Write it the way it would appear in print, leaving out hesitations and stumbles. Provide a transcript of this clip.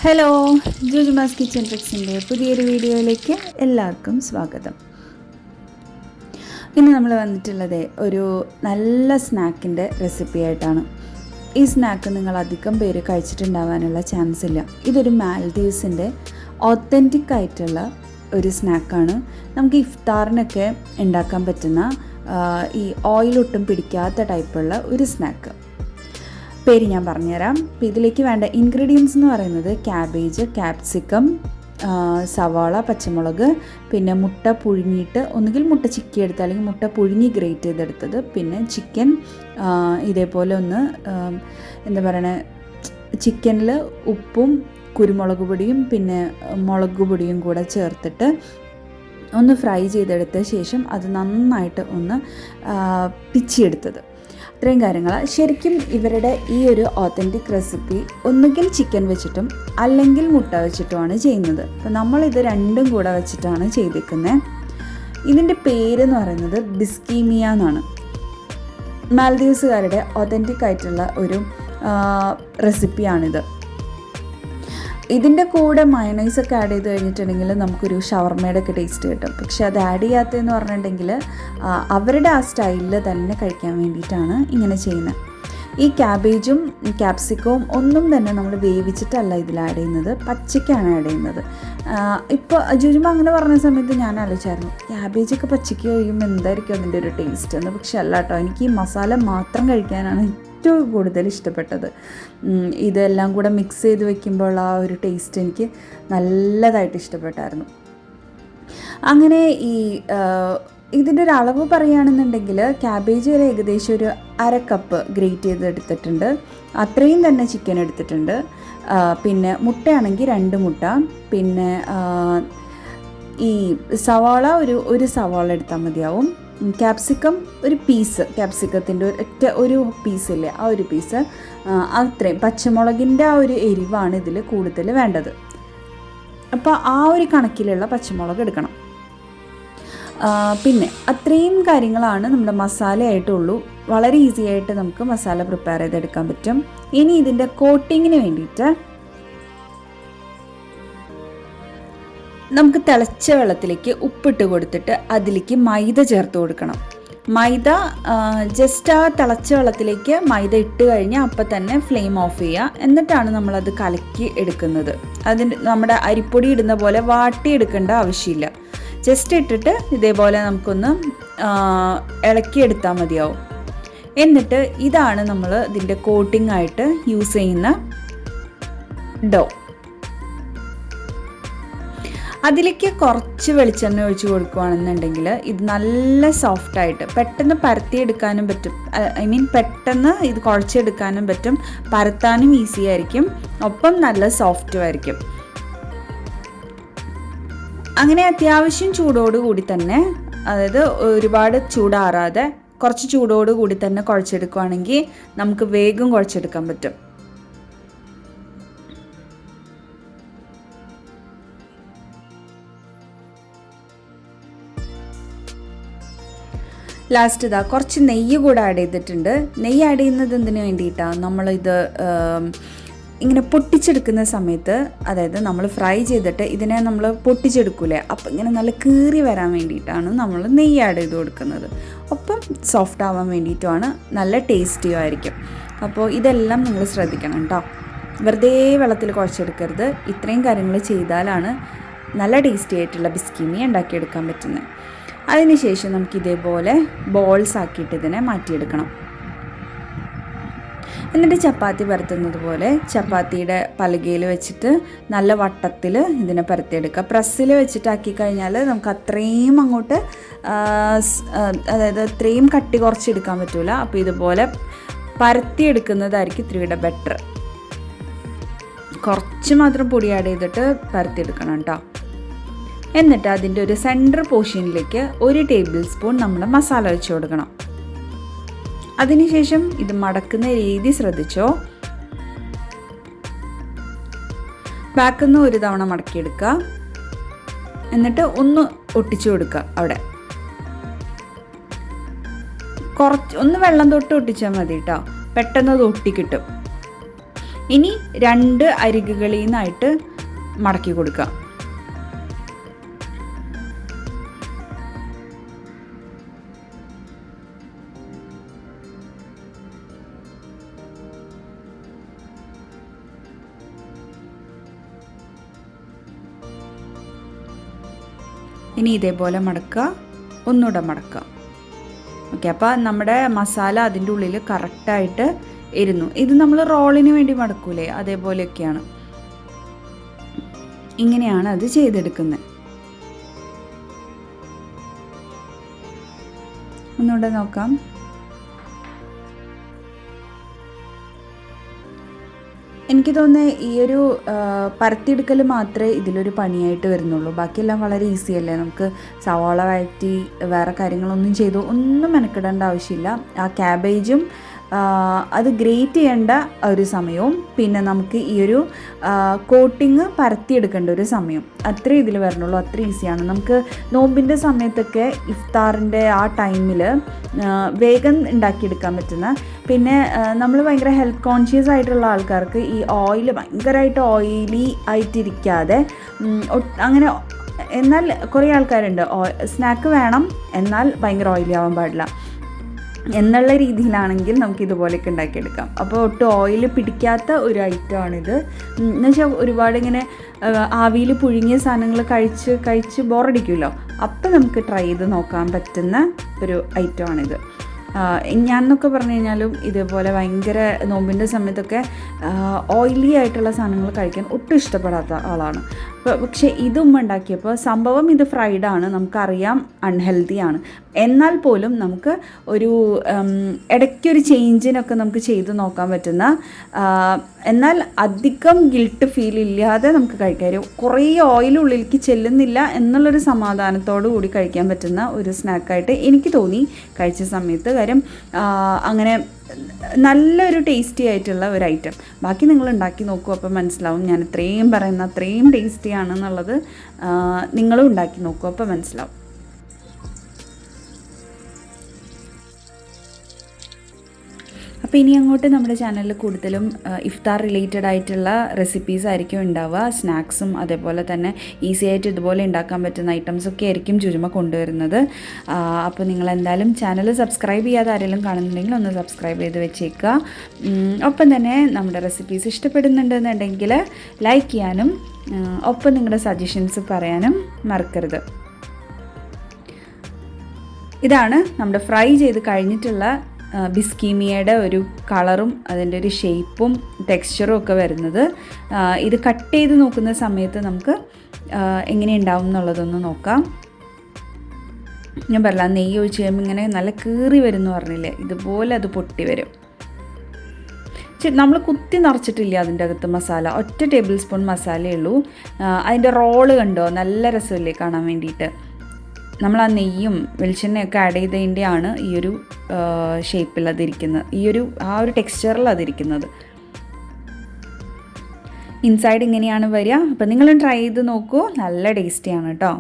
Hello, ജോജുമാസ് kitchen ട്രിക്സിൻ്റെ പുതിയൊരു വീഡിയോയിലേക്ക് എല്ലാവർക്കും സ്വാഗതം. ഇന്ന് നമ്മൾ വന്നിട്ടുള്ളത് ഒരു നല്ല സ്നാക്കിൻ്റെ റെസിപ്പി ആയിട്ടാണ്. ഈ സ്നാക്ക് നിങ്ങൾ അധികം പേര് കഴിച്ചിട്ടുണ്ടാവാനുള്ള ചാൻസ് ഇല്ല. ഇതൊരു മാൽദീവ്സിൻ്റെ ഒത്തൻറ്റിക് ആയിട്ടുള്ള ഒരു സ്നാക്കാണ്. നമുക്ക് ഇഫ്താറിനൊക്കെ ഉണ്ടാക്കാൻ പറ്റുന്ന ഈ ഓയിലൊട്ടും പിടിക്കാത്ത ടൈപ്പുള്ള ഒരു സ്നാക്ക്. പേര് ഞാൻ പറഞ്ഞുതരാം. അപ്പോൾ ഇതിലേക്ക് വേണ്ട ഇൻഗ്രീഡിയൻസ് എന്ന് പറയുന്നത് ക്യാബേജ്, ക്യാപ്സിക്കം, സവാള, പച്ചമുളക്, പിന്നെ മുട്ട പുഴുങ്ങിയിട്ട് ഒന്നുകിൽ മുട്ട ചിക്കി എടുത്ത് അല്ലെങ്കിൽ മുട്ട പുഴുങ്ങി ഗ്രേറ്റ് ചെയ്തെടുത്തത്, പിന്നെ ചിക്കൻ ഇതേപോലെ ഒന്ന് എന്താ പറയണ ചിക്കനിൽ ഉപ്പും കുരുമുളക് പൊടിയും പിന്നെ മുളക് പൊടിയും കൂടെ ചേർത്തിട്ട് ഒന്ന് ഫ്രൈ ചെയ്തെടുത്ത ശേഷം അത് നന്നായിട്ട് ഒന്ന് പിച്ചിയെടുത്തത്. ഇത്രയും കാര്യങ്ങൾ. ശരിക്കും ഇവരുടെ ഈ ഒരു ഓത്തൻറ്റിക് റെസിപ്പി ഒന്നുകിൽ ചിക്കൻ വെച്ചിട്ടും അല്ലെങ്കിൽ മുട്ട വെച്ചിട്ടുമാണ് ചെയ്യുന്നത്. അപ്പോൾ നമ്മളിത് രണ്ടും കൂടെ വെച്ചിട്ടാണ് ചെയ്തിരിക്കുന്നത്. ഇതിൻ്റെ പേരെന്ന് പറയുന്നത് ബിസ്കീമിയ എന്നാണ്. മാൽദീവ്സുകാരുടെ ഒത്തൻറ്റിക് ആയിട്ടുള്ള ഒരു റെസിപ്പിയാണിത്. ഇതിൻ്റെ കൂടെ മയണൈസൊക്കെ ആഡ് ചെയ്ത് കഴിഞ്ഞിട്ടുണ്ടെങ്കിൽ നമുക്കൊരു ഷവർമയുടെ ഒക്കെ ടേസ്റ്റ് കിട്ടും. പക്ഷെ അത് ആഡ് ചെയ്യാത്തതെന്ന് പറഞ്ഞിട്ടുണ്ടെങ്കിൽ അവരുടെ ആ സ്റ്റൈലിൽ തന്നെ കഴിക്കാൻ വേണ്ടിയിട്ടാണ് ഇങ്ങനെ ചെയ്യുന്നത്. ഈ ക്യാബേജും ക്യാപ്സിക്കവും ഒന്നും തന്നെ നമ്മൾ വേവിച്ചിട്ടല്ല ഇതിൽ ആഡ് ചെയ്യുന്നത്, പച്ചയ്ക്കാണ് ആഡ് ചെയ്യുന്നത്. ഇപ്പോൾ ജുജുമ അങ്ങനെ പറഞ്ഞ സമയത്ത് ഞാൻ ആലോചിച്ചായിരുന്നു ക്യാബേജൊക്കെ പച്ചയ്ക്ക് കഴിയുമ്പോൾ എന്തായിരിക്കും അതിൻ്റെ ഒരു ടേസ്റ്റ് എന്ന്. പക്ഷെ അല്ല കേട്ടോ, എനിക്ക് ഈ മസാല മാത്രം കഴിക്കാനാണ് ഏറ്റവും കൂടുതൽ ഇഷ്ടപ്പെട്ടത്. ഇതെല്ലാം കൂടെ മിക്സ് ചെയ്ത് വെക്കുമ്പോൾ ആ ഒരു ടേസ്റ്റ് എനിക്ക് നല്ലതായിട്ട് ഇഷ്ടപ്പെട്ടായിരുന്നു. അങ്ങനെ ഇതിൻ്റെ ഒരു അളവ് പറയുകയാണെന്നുണ്ടെങ്കിൽ ക്യാബേജ് ഒരു ഏകദേശം ഒരു 1/2 കപ്പ് ഗ്രേറ്റ് ചെയ്തെടുത്തിട്ടുണ്ട്. അത്രയും തന്നെ ചിക്കൻ എടുത്തിട്ടുണ്ട്. പിന്നെ മുട്ടയാണെങ്കിൽ 2 മുട്ട, പിന്നെ ഈ സവാള ഒരു സവാള എടുത്താൽ മതിയാവും. ക്യാപ്സിക്കം ഒരു പീസ്, ക്യാപ്സിക്കത്തിൻ്റെ ഒരു പീസില്ലേ, ആ ഒരു പീസ്, അത്രയും. പച്ചമുളകിൻ്റെ ആ ഒരു എരിവാണ് ഇതിൽ കൂടുതൽ വേണ്ടത്. അപ്പോൾ ആ ഒരു കണക്കിലുള്ള പച്ചമുളക് എടുക്കണം. പിന്നെ അത്രയും കാര്യങ്ങളാണ് നമ്മുടെ മസാലയായിട്ടുള്ളൂ. വളരെ ഈസി ആയിട്ട് നമുക്ക് മസാല പ്രിപ്പയർ ചെയ്തെടുക്കാൻ പറ്റും. ഇനി ഇതിൻ്റെ കോട്ടിങ്ങിന് വേണ്ടിയിട്ട് നമുക്ക് തിളച്ച വെള്ളത്തിലേക്ക് ഉപ്പിട്ട് കൊടുത്തിട്ട് അതിലേക്ക് മൈദ ചേർത്ത് കൊടുക്കണം. മൈദ ജസ്റ്റ് ആ തിളച്ച വെള്ളത്തിലേക്ക് മൈദ ഇട്ട് കഴിഞ്ഞാൽ അപ്പം തന്നെ ഫ്ലെയിം ഓഫ് ചെയ്യുക. എന്നിട്ടാണ് നമ്മളത് കലക്കി എടുക്കുന്നത്. നമ്മുടെ അരിപ്പൊടി ഇടുന്ന പോലെ വാട്ടിയെടുക്കേണ്ട ആവശ്യമില്ല. ജസ്റ്റ് ഇട്ടിട്ട് ഇതേപോലെ നമുക്കൊന്ന് ഇളക്കിയെടുത്താൽ മതിയാവും. എന്നിട്ട് ഇതാണ് നമ്മൾ ഇതിൻ്റെ കോട്ടിംഗ് ആയിട്ട് യൂസ് ചെയ്യുന്ന ഡോ. അതിലേക്ക് കുറച്ച് വെളിച്ചെണ്ണ ഒഴിച്ച് കൊടുക്കുകയാണെന്നുണ്ടെങ്കിൽ ഇത് നല്ല സോഫ്റ്റായിട്ട് പെട്ടെന്ന് പരത്തിയെടുക്കാനും പറ്റും. പെട്ടെന്ന് ഇത് കുഴച്ചെടുക്കാനും പറ്റും, പരത്താനും ഈസി ആയിരിക്കും, ഒപ്പം നല്ല സോഫ്റ്റും ആയിരിക്കും. അങ്ങനെ അത്യാവശ്യം ചൂടോടുകൂടി തന്നെ, അതായത് ഒരുപാട് ചൂടാറാതെ കുറച്ച് ചൂടോടുകൂടി തന്നെ കുഴച്ചെടുക്കുകയാണെങ്കിൽ നമുക്ക് വേഗം കുഴച്ചെടുക്കാൻ പറ്റും. ലാസ്റ്റ് ഇതാ കുറച്ച് നെയ്യ് കൂടെ ആഡ് ചെയ്തിട്ടുണ്ട്. നെയ്യ് ആഡ് ചെയ്യുന്നത് എന്തിനു വേണ്ടിയിട്ടാണ്? നമ്മളിത് ഇങ്ങനെ പൊട്ടിച്ചെടുക്കുന്ന സമയത്ത്, അതായത് നമ്മൾ ഫ്രൈ ചെയ്തിട്ട് ഇതിനെ നമ്മൾ പൊട്ടിച്ചെടുക്കൂലേ, അപ്പം ഇങ്ങനെ നല്ല കീറി വരാൻ വേണ്ടിയിട്ടാണ് നമ്മൾ നെയ്യ് ആഡ് ചെയ്ത് കൊടുക്കുന്നത്. ഒപ്പം സോഫ്റ്റ് ആവാൻ വേണ്ടിയിട്ടുമാണ്, നല്ല ടേസ്റ്റിയും ആയിരിക്കും. അപ്പോൾ ഇതെല്ലാം നിങ്ങൾ ശ്രദ്ധിക്കണം കേട്ടോ. വെറുതെ വെള്ളത്തിൽ കുഴച്ചെടുക്കരുത്. ഇത്രയും കാര്യങ്ങൾ ചെയ്താലാണ് നല്ല ടേസ്റ്റി ആയിട്ടുള്ള ബിസ്കീമി ഉണ്ടാക്കിയെടുക്കാൻ പറ്റുന്നത്. അതിനുശേഷം നമുക്ക് ഇതേപോലെ ബോൾസ് ആക്കിയിട്ട് ഇതിനെ മാറ്റിയെടുക്കണം. എന്നിട്ട് ചപ്പാത്തി പരത്തുന്നത് പോലെ ചപ്പാത്തിയുടെ പലകയിൽ വെച്ചിട്ട് നല്ല വട്ടത്തിൽ ഇതിനെ പരത്തിയെടുക്കുക. പ്രസ്സിൽ വെച്ചിട്ടാക്കി കഴിഞ്ഞാൽ നമുക്ക് അത്രയും അങ്ങോട്ട് അതായത് അത്രയും കട്ടി കുറച്ചെടുക്കാൻ പറ്റില്ല. അപ്പോൾ ഇതുപോലെ പരത്തിയെടുക്കുന്നതായിരിക്കും ഇത്തിരിയുടെ ബെറ്റർ. കുറച്ച് മാത്രം പൊടി ആഡ് ചെയ്തിട്ട് പരത്തിയെടുക്കണം കേട്ടോ. എന്നിട്ട് അതിൻ്റെ ഒരു സെൻറ്റർ പോർഷനിലേക്ക് 1 ടേബിൾ സ്പൂൺ നമ്മൾ മസാല വെച്ച് കൊടുക്കണം. അതിനുശേഷം ഇത് മടക്കുന്ന രീതി ശ്രദ്ധിച്ചോ. ബാക്കിന്ന് ഒരു തവണ മടക്കിയെടുക്കുക. എന്നിട്ട് ഒന്ന് ഒട്ടിച്ചു കൊടുക്കുക. അവിടെ ഒന്ന് വെള്ളം തൊട്ട് ഒട്ടിച്ചാൽ മതി കേട്ടോ, പെട്ടെന്ന് അത് ഒട്ടിക്കിട്ടും. ഇനി 2 അരികുകളിൽ നിന്നായിട്ട് മടക്കി കൊടുക്കുക. ഇനി ഇതേപോലെ മടക്കുക, ഒന്നുകൂടെ മടക്കുക. ഓക്കെ, അപ്പോൾ നമ്മുടെ മസാല അതിൻ്റെ ഉള്ളിൽ കറക്റ്റായിട്ട് ഇരുന്നു. ഇത് നമ്മൾ റോളിന് വേണ്ടി മടക്കൂലേ, അതേപോലെയൊക്കെയാണ്. ഇങ്ങനെയാണ് അത് ചെയ്തെടുക്കുന്നത്. ഒന്നുകൂടെ നോക്കാം. എനിക്ക് തോന്നുന്നത് ഈ ഒരു പരത്തിയെടുക്കൽ മാത്രമേ ഇതിലൊരു പണിയായിട്ട് വരുന്നുള്ളൂ. ബാക്കിയെല്ലാം വളരെ ഈസി അല്ലേ. നമുക്ക് സവാള വഴറ്റി വേറെ കാര്യങ്ങളൊന്നും ചെയ്തു ഒന്നും മെനക്കെടേണ്ട ആവശ്യമില്ല. ആ ക്യാബേജും അത് ഗ്രേറ്റ് ചെയ്യേണ്ട ഒരു സമയവും പിന്നെ നമുക്ക് ഈ ഒരു കോട്ടിങ് പരത്തിയെടുക്കേണ്ട ഒരു സമയം അത്രേ ഇതിൽ വരണുള്ളൂ. അത്ര ഈസിയാണ്. നമുക്ക് നോമ്പിൻ്റെ സമയത്തൊക്കെ ഇഫ്താറിൻ്റെ ആ ടൈമിൽ വേഗം ഉണ്ടാക്കിയെടുക്കാൻ പറ്റുന്ന, പിന്നെ നമ്മൾ ഭയങ്കര ഹെൽത്ത് കോൺഷ്യസ് ആയിട്ടുള്ള ആൾക്കാർക്ക് ഈ ഓയിൽ ഭയങ്കരമായിട്ട് ഓയിലി ആയിട്ടിരിക്കാതെ അങ്ങനെ, എന്നാൽ കുറേ ആൾക്കാരുണ്ട് സ്നാക്ക് വേണം എന്നാൽ ഭയങ്കര ഓയിലി ആവാൻ പാടില്ല എന്നുള്ള രീതിയിലാണെങ്കിൽ നമുക്ക് ഇതുപോലെയൊക്കെ ഉണ്ടാക്കിയെടുക്കാം. അപ്പോൾ ഒട്ടും ഓയിൽ പിടിക്കാത്ത ഒരു ഐറ്റമാണിത്. എന്നുവെച്ചാൽ ഒരുപാട് ഇങ്ങനെ ആവിയിൽ പുഴുങ്ങിയ സാധനങ്ങൾ കഴിച്ച് ബോറടിക്കുമല്ലോ, അപ്പോൾ നമുക്ക് ട്രൈ ചെയ്ത് നോക്കാൻ പറ്റുന്ന ഒരു ഐറ്റമാണിത്. ഞാനെന്നൊക്കെ പറഞ്ഞു കഴിഞ്ഞാലും ഇതേപോലെ ഭയങ്കര നോമ്പിൻ്റെ സമയത്തൊക്കെ ഓയിലി ആയിട്ടുള്ള സാധനങ്ങൾ കഴിക്കാൻ ഒട്ടും ഇഷ്ടപ്പെടാത്ത ആളാണ്. പക്ഷേ ഇതും ഉണ്ടാക്കിയപ്പോൾ സംഭവം ഇത് ഫ്രൈഡാണ്, നമുക്കറിയാം അൺഹെൽത്തിയാണ്, എന്നാൽ പോലും നമുക്ക് ഒരു ഇടയ്ക്കൊരു ചേഞ്ചിനൊക്കെ നമുക്ക് ചെയ്ത് നോക്കാൻ പറ്റുന്ന, എന്നാൽ അധികം ഗിൽട്ട് ഫീൽ ഇല്ലാതെ നമുക്ക് കഴിക്കാൻ, കുറേ ഓയിൽ ഉള്ളിലേക്ക് ചെല്ലുന്നില്ല എന്നുള്ളൊരു സമാധാനത്തോടു കൂടി കഴിക്കാൻ പറ്റുന്ന ഒരു സ്നാക്കായിട്ട് എനിക്ക് തോന്നി കഴിച്ച സമയത്ത്. കാര്യം അങ്ങനെ നല്ലൊരു ടേസ്റ്റി ആയിട്ടുള്ള ഒരു ഐറ്റം. ബാക്കി നിങ്ങൾ ഉണ്ടാക്കി നോക്കൂ, അപ്പോൾ മനസ്സിലാവും. ഞാൻ ഇത്രയും പറയുന്ന അത്രയും ടേസ്റ്റി ആണെന്നുള്ളത് നിങ്ങളും ഉണ്ടാക്കി നോക്കൂ, അപ്പോൾ മനസ്സിലാവും. അപ്പോൾ ഇനി അങ്ങോട്ട് നമ്മുടെ ചാനലിൽ കൂടുതലും ഇഫ്താർ റിലേറ്റഡ് ആയിട്ടുള്ള റെസിപ്പീസ് ആയിരിക്കും ഉണ്ടാവുക. സ്നാക്സും അതേപോലെ തന്നെ ഈസി ആയിട്ട് ഇതുപോലെ ഉണ്ടാക്കാൻ പറ്റുന്ന ഐറ്റംസൊക്കെ ആയിരിക്കും ചുരുമ കൊണ്ടുവരുന്നത്. അപ്പോൾ നിങ്ങൾ എന്തായാലും ചാനൽ സബ്സ്ക്രൈബ് ചെയ്യാതെ ആരെങ്കിലും കാണുന്നുണ്ടെങ്കിൽ ഒന്ന് സബ്സ്ക്രൈബ് ചെയ്ത് വെച്ചേക്കുക. ഒപ്പം തന്നെ നമ്മുടെ റെസിപ്പീസ് ഇഷ്ടപ്പെടുന്നുണ്ടെന്നുണ്ടെങ്കിൽ ലൈക്ക് ചെയ്യാനും ഒപ്പം നിങ്ങളുടെ സജഷൻസ് പറയാനും മറക്കരുത്. ഇതാണ് നമ്മുടെ ഫ്രൈ ചെയ്ത് കഴിഞ്ഞിട്ടുള്ള ബിസ്കീമിയയുടെ ഒരു കളറും അതിൻ്റെ ഒരു ഷേപ്പും ടെക്സ്ചറും ഒക്കെ വരുന്നത്. ഇത് കട്ട് ചെയ്ത് നോക്കുന്ന സമയത്ത് നമുക്ക് എങ്ങനെയുണ്ടാവും എന്നുള്ളതൊന്ന് നോക്കാം. ഞാൻ പറഞ്ഞ നെയ്യ് ഒഴിച്ച് കഴിയുമ്പോൾ ഇങ്ങനെ നല്ല കീറി വരും എന്ന് പറഞ്ഞില്ലേ, ഇതുപോലെ അത് പൊട്ടി വരും. നമ്മൾ കുത്തി നിറച്ചിട്ടില്ല അതിൻ്റെ അകത്ത് മസാല, ഒറ്റ ടേബിൾ സ്പൂൺ മസാലയേ ഉള്ളൂ. അതിൻ്റെ റോള് കണ്ടോ, നല്ല രസമില്ലേ കാണാൻ വേണ്ടിയിട്ട്. നമ്മൾ ആ നെയ്യും വെളിച്ചെണ്ണയൊക്കെ ആഡ് ചെയ്തതിൻ്റെയാണ് ഈ ഒരു ഷേപ്പിൽ അതിരിക്കുന്നത്, ആ ഒരു ടെക്സ്ചറിൽ അതിരിക്കുന്നത്. ഇൻസൈഡ് ഇങ്ങനെയാണ് വരിക. അപ്പോൾ നിങ്ങളും ട്രൈ ചെയ്ത് നോക്കൂ, നല്ല ടേസ്റ്റിയാണ് കേട്ടോ.